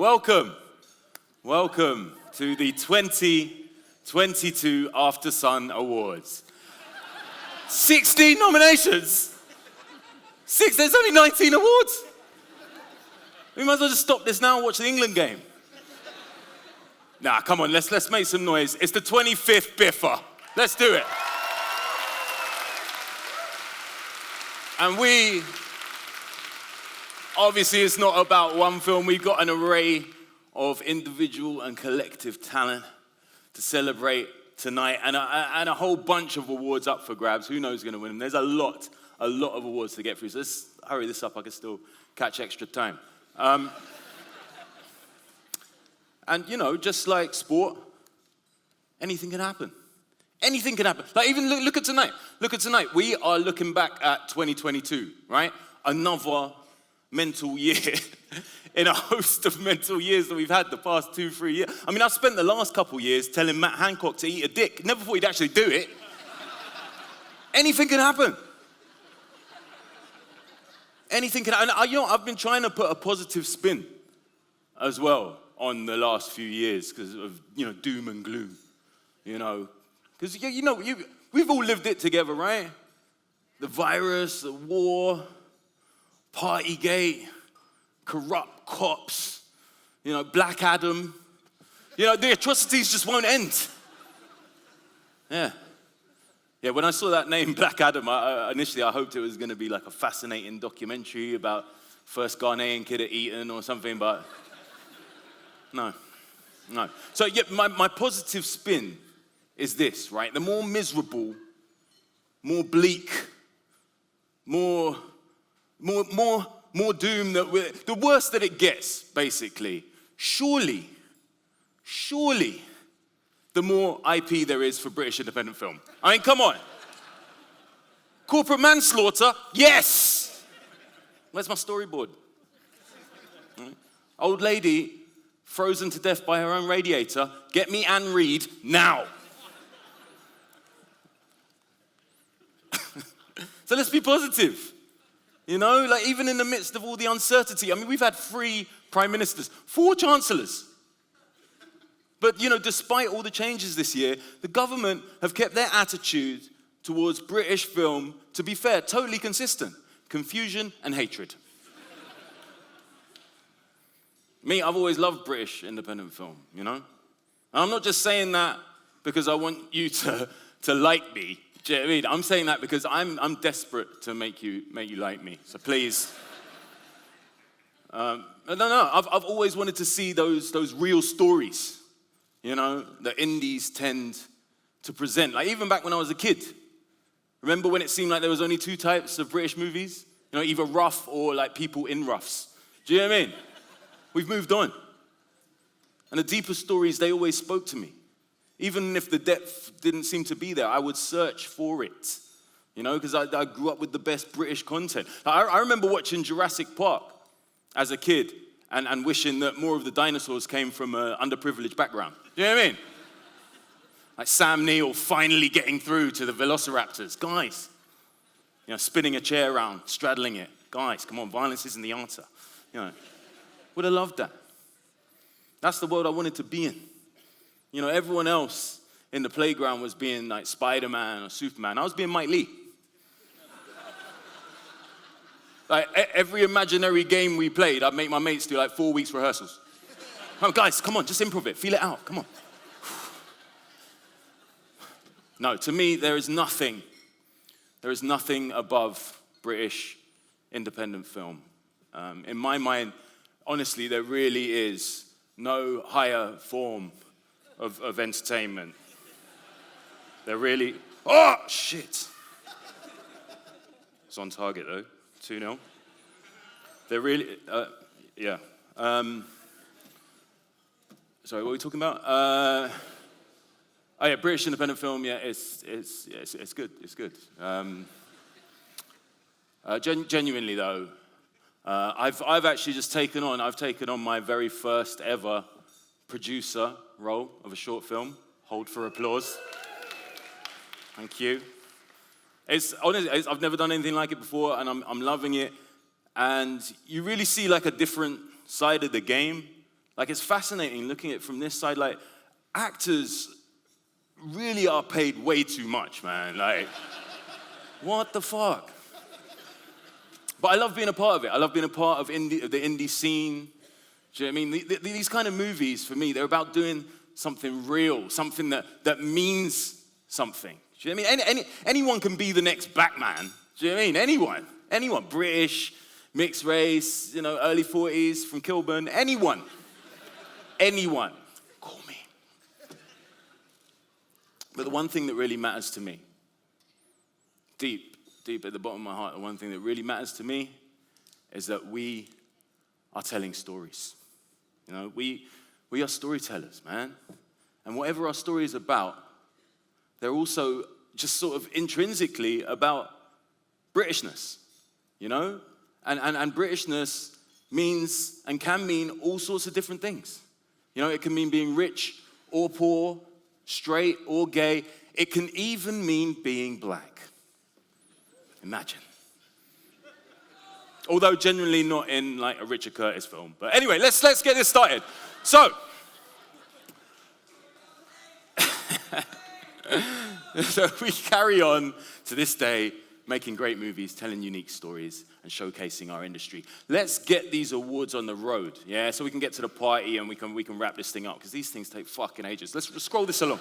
Welcome to the 2022 After Sun Awards. 16 nominations? There's only 19 awards? We might as well just stop this now and watch the England game. Nah, come on, let's make some noise. It's the 25th BIFA. Let's do it. And obviously it's not about one film. We've got an array of individual and collective talent to celebrate tonight, and a whole bunch of awards up for grabs. Who knows who's going to win them? There's a lot of awards to get through. So let's hurry this up. I can still catch extra time. And just like sport, anything can happen. Anything can happen. Like even look at tonight. Look at tonight. We are looking back at 2022, right? Another mental year in a host of mental years that we've had the past 2-3 years. I mean, I've spent the last couple years telling Matt Hancock to eat a dick. Never thought he'd actually do it. Anything can happen. Anything can happen. I've been trying to put a positive spin as well on the last few years because of, doom and gloom, Because, we've all lived it together, right? The virus, the war, Partygate, corrupt cops, Black Adam. The atrocities just won't end. Yeah, when I saw that name, Black Adam, initially I hoped it was going to be like a fascinating documentary about first Ghanaian kid at Eton or something, but no. So my positive spin is this, right? The more miserable, more bleak, more doom the worse that it gets, basically. Surely, the more IP there is for British independent film. I mean, come on. Corporate manslaughter, yes. Where's my storyboard? Old lady frozen to death by her own radiator. Get me Anne Reid now. So let's be positive. Even in the midst of all the uncertainty. I mean, we've had 3 prime ministers, 4 chancellors. But, despite all the changes this year, the government have kept their attitude towards British film, to be fair, totally consistent. Confusion and hatred. Me, I've always loved British independent film, And I'm not just saying that because I want you to like me. Do you know what I mean? I'm saying that because I'm desperate to make you like me. So please. No. I've always wanted to see those real stories, that indies tend to present. Like even back when I was a kid. Remember when it seemed like there was only 2 types of British movies? Either rough or like people in roughs. Do you know what I mean? We've moved on. And the deeper stories, they always spoke to me. Even if the depth didn't seem to be there, I would search for it, because I grew up with the best British content. I remember watching Jurassic Park as a kid and wishing that more of the dinosaurs came from an underprivileged background. Do you know what I mean? Like Sam Neill finally getting through to the velociraptors. Guys, spinning a chair around, straddling it. Guys, come on, violence isn't the answer. Would have loved that. That's the world I wanted to be in. Everyone else in the playground was being like Spider-Man or Superman. I was being Mike Lee. Like every imaginary game we played, I'd make my mates do like 4 weeks rehearsals. Oh, guys, come on, just improv it. Feel it out. Come on. No, to me, there is nothing above British independent film. In my mind, honestly, there really is no higher form of entertainment. They're really... Oh, shit. It's on target, though. 2-0. They're really... yeah. Sorry, what were we talking about? British independent film, yeah, it's good. It's good. Genuinely, though, I've actually just taken on my very first ever producer role of a short film. Hold for applause. Thank you. I've never done anything like it before, and I'm loving it. And you really see like a different side of the game. Like, it's fascinating looking at it from this side. Like, actors really are paid way too much, man. Like, what the fuck? But I love being a part of it. I love being a part of the indie scene. Do you know what I mean? These kind of movies, for me, they're about doing something real, something that means something. Do you know what I mean? Anyone can be the next Batman. Do you know what I mean? Anyone. British, mixed race, early 40s, from Kilburn. Anyone. Call me. But the one thing that really matters to me, deep at the bottom of my heart, the one thing that really matters to me is that we are telling stories. We are storytellers, man. And whatever our story is about, they're also just sort of intrinsically about Britishness, And Britishness means and can mean all sorts of different things. It can mean being rich or poor, straight or gay. It can even mean being black. Imagine. Although generally not in like a Richard Curtis film. But anyway, let's get this started. So we carry on to this day, making great movies, telling unique stories, and showcasing our industry. Let's get these awards on the road, yeah? So we can get to the party and we can wrap this thing up, because these things take fucking ages. Let's scroll this along.